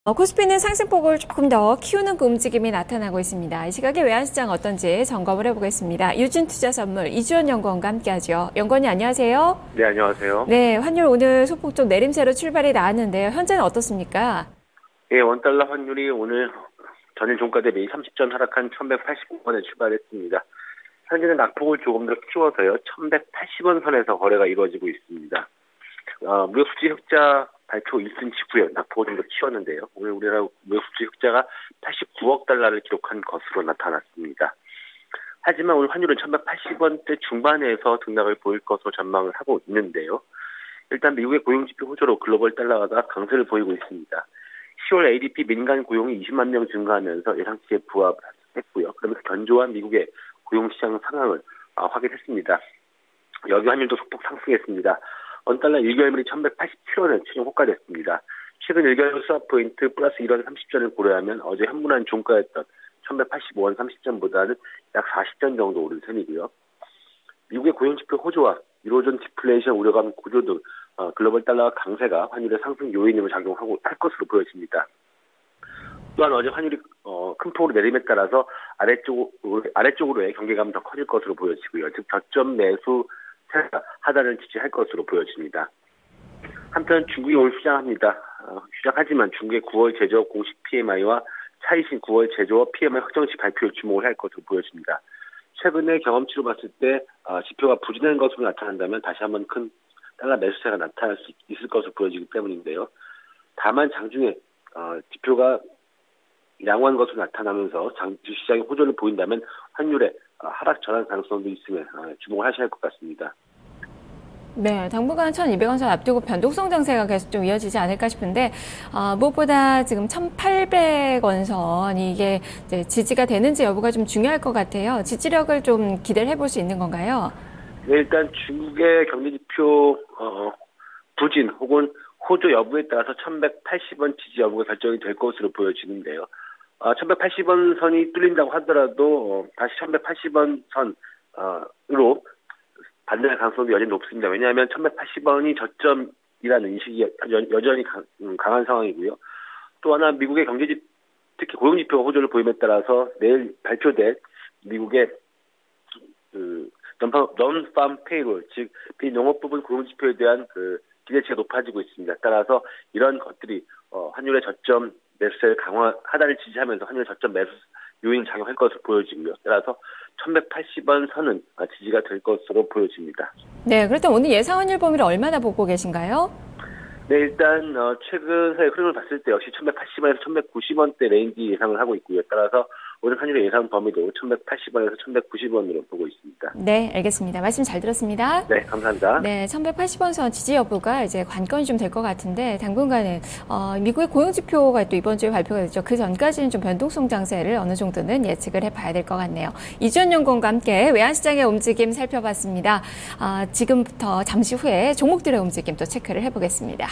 코스피는 상승폭을 조금 더 키우는 그 움직임이 나타나고 있습니다. 이 시각에 외환시장 어떤지 점검을 해보겠습니다. 유진투자선물 이주연 연구원과 함께하죠. 연구원님 안녕하세요. 네, 안녕하세요. 네, 환율 오늘 소폭 좀 내림세로 출발이 나왔는데요. 현재는 어떻습니까? 예, 원달러 환율이 오늘 전일 종가 대비 30전 하락한 1189원에 출발했습니다. 현재는 낙폭을 조금 더 키워서요. 1180원 선에서 거래가 이루어지고 있습니다. 무역 수지 흑자 발표 있은 직후에 낙폭을 좀 더 키웠는데요. 오늘 우리나라 무역 수지 흑자가 89억 달러를 기록한 것으로 나타났습니다. 하지만 오늘 환율은 1180원대 중반에서 등락을 보일 것으로 전망을 하고 있는데요. 일단 미국의 고용지표 호조로 글로벌 달러가 강세를 보이고 있습니다. 10월 ADP 민간 고용이 20만 명 증가하면서 예상치에 부합했고요. 그러면서 견조한 미국의 고용시장 상황을 확인했습니다. 여기 환율도 소폭 상승했습니다. 원달러 1개월물이 1187원에 최종 호가됐습니다. 최근 1개월 스왑 포인트 플러스 1원 30전을 고려하면 어제 현문한 종가였던 1185원 30전보다는 약 40전 정도 오른 셈이고요. 미국의 고용지표 호조와 유로존 디플레이션 우려감 구조 등 글로벌 달러 강세가 환율의 상승 요인으로 작용하고 할 것으로 보여집니다. 또한 어제 환율이 큰 폭으로 내림에 따라서 아래쪽으로의 경계감이 더 커질 것으로 보여지고요. 즉 저점 매수 하단을 지지할 것으로 보여집니다. 한편 중국이 오늘 휴장하지만 중국의 9월 제조업 공식 PMI와 차이신 9월 제조업 PMI 확정치 발표에 주목을 할 것으로 보여집니다. 최근에 경험치로 봤을 때 지표가 부진한 것으로 나타난다면 다시 한번 큰 달러 매수세가 나타날 수 있을 것으로 보여지기 때문인데요. 다만 장중에 지표가 양호한 것으로 나타나면서 주시장의 호조를 보인다면 환율의 하락 전환 가능성도 있으면 주목을 하셔야 할 것 같습니다. 네, 당분간 1200원 선 앞두고 변동성 장세가 계속 좀 이어지지 않을까 싶은데 무엇보다 지금 1800원 선이 이게 이제 지지가 되는지 여부가 좀 중요할 것 같아요. 지지력을 좀 기대를 해볼 수 있는 건가요? 네, 일단 중국의 경제지표 부진 혹은 호조 여부에 따라서 1180원 지지 여부가 결정이 될 것으로 보여지는데요. 1180원 선이 뚫린다고 하더라도 다시 1180원 선으로 반등할 가능성도 여전히 높습니다. 왜냐하면 1180원이 저점이라는 인식이 여전히 강한 상황이고요. 또 하나 미국의 특히 고용지표 호조를 보임에 따라서 내일 발표될 미국의 non-farm payroll, 즉 비농업 부분 고용지표에 대한 기대치가 높아지고 있습니다. 따라서 이런 것들이 환율의 저점 매수세를 하단을 지지하면서 환율 저점 매수 요인 작용할 것으로 보여지고요. 따라서 1180원 선은 지지가 될 것으로 보여집니다. 네, 그렇다면 오늘 예상 환율 범위를 얼마나 보고 계신가요? 네, 일단 최근 사이 흐름을 봤을 때 역시 1180원에서 1190원대 레인지 예상을 하고 있고요. 따라서 오늘 환율의 예상 범위도 1180원에서 1190원으로 보고 있습니다. 네, 알겠습니다. 말씀 잘 들었습니다. 네, 감사합니다. 네, 1180원 선 지지 여부가 이제 관건이 좀 될 것 같은데 당분간은 미국의 고용지표가 또 이번 주에 발표가 됐죠. 그 전까지는 좀 변동성 장세를 어느 정도는 예측을 해봐야 될 것 같네요. 이주연 연구원과 함께 외환시장의 움직임 살펴봤습니다. 지금부터 잠시 후에 종목들의 움직임 또 체크를 해보겠습니다.